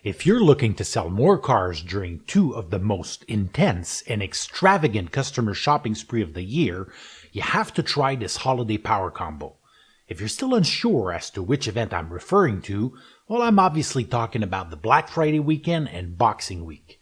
If you're looking to sell more cars during two of the most intense and extravagant customer shopping spree of the year, you have to try this holiday power combo. If you're still unsure as to which event I'm referring to, well, I'm obviously talking about the Black Friday weekend and Boxing Week.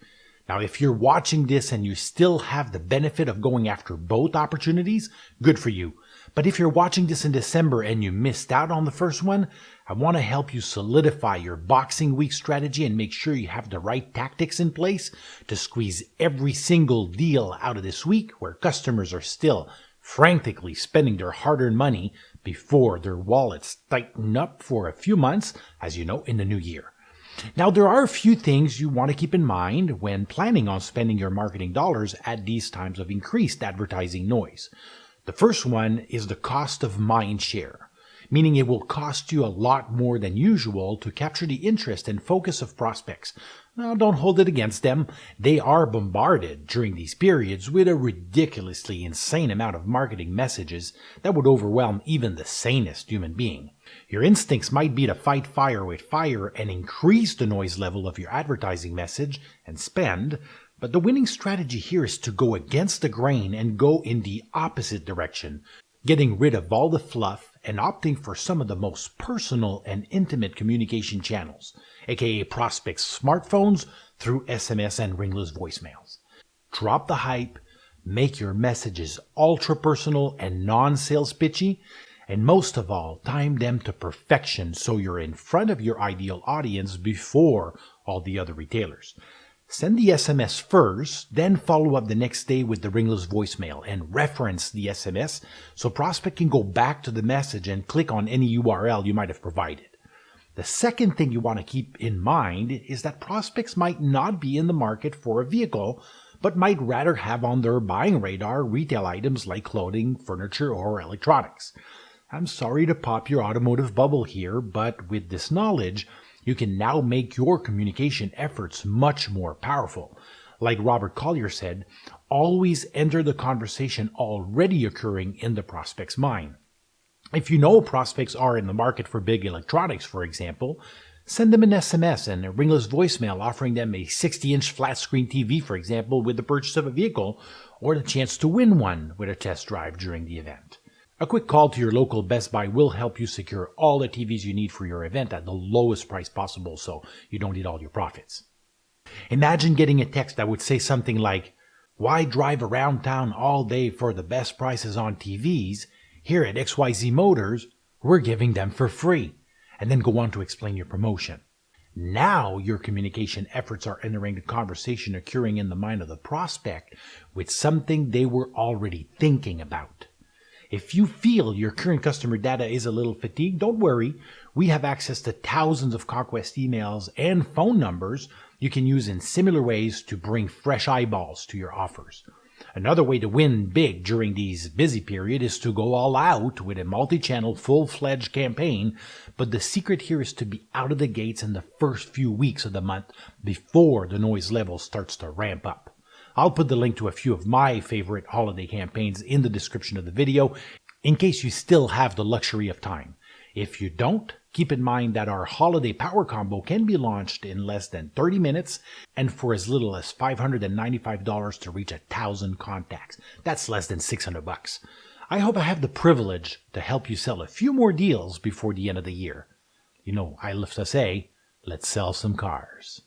Now, if you're watching this and you still have the benefit of going after both opportunities, good for you. But if you're watching this in December and you missed out on the first one, I want to help you solidify your Boxing Week strategy and make sure you have the right tactics in place to squeeze every single deal out of this week where customers are still frantically spending their hard-earned money before their wallets tighten up for a few months, as you know, in the new year. Now, there are a few things you want to keep in mind when planning on spending your marketing dollars at these times of increased advertising noise. The first one is the cost of mind share, meaning it will cost you a lot more than usual to capture the interest and focus of prospects. Now, don't hold it against them. They are bombarded during these periods with a ridiculously insane amount of marketing messages that would overwhelm even the sanest human being. Your instincts might be to fight fire with fire and increase the noise level of your advertising message and spend, but the winning strategy here is to go against the grain and go in the opposite direction, getting rid of all the fluff and opting for some of the most personal and intimate communication channels, aka prospects' smartphones through SMS and ringless voicemails. Drop the hype, make your messages ultra-personal and non-sales pitchy, and most of all, time them to perfection so you're in front of your ideal audience before all the other retailers. Send the SMS first, then follow up the next day with the ringless voicemail and reference the SMS so prospect can go back to the message and click on any URL you might have provided. The second thing you want to keep in mind is that prospects might not be in the market for a vehicle, but might rather have on their buying radar retail items like clothing, furniture, or electronics. I'm sorry to pop your automotive bubble here, but with this knowledge, you can now make your communication efforts much more powerful. Like Robert Collier said, always enter the conversation already occurring in the prospect's mind. If you know prospects are in the market for big electronics, for example, send them an SMS and a ringless voicemail offering them a 60-inch flat-screen TV, for example, with the purchase of a vehicle, or the chance to win one with a test drive during the event. A quick call to your local Best Buy will help you secure all the TVs you need for your event at the lowest price possible so you don't eat all your profits. Imagine getting a text that would say something like, "Why drive around town all day for the best prices on TVs? Here at XYZ Motors, we're giving them for free," and then go on to explain your promotion. Now your communication efforts are entering the conversation occurring in the mind of the prospect with something they were already thinking about. If you feel your current customer data is a little fatigued, don't worry. We have access to thousands of conquest emails and phone numbers you can use in similar ways to bring fresh eyeballs to your offers. Another way to win big during these busy periods is to go all out with a multi-channel, full-fledged campaign, but the secret here is to be out of the gates in the first few weeks of the month before the noise level starts to ramp up. I'll put the link to a few of my favorite holiday campaigns in the description of the video in case you still have the luxury of time. If you don't, keep in mind that our holiday power combo can be launched in less than 30 minutes and for as little as $595 to reach 1,000 contacts. That's less than $600. I hope I have the privilege to help you sell a few more deals before the end of the year. You know, I love to say, let's sell some cars.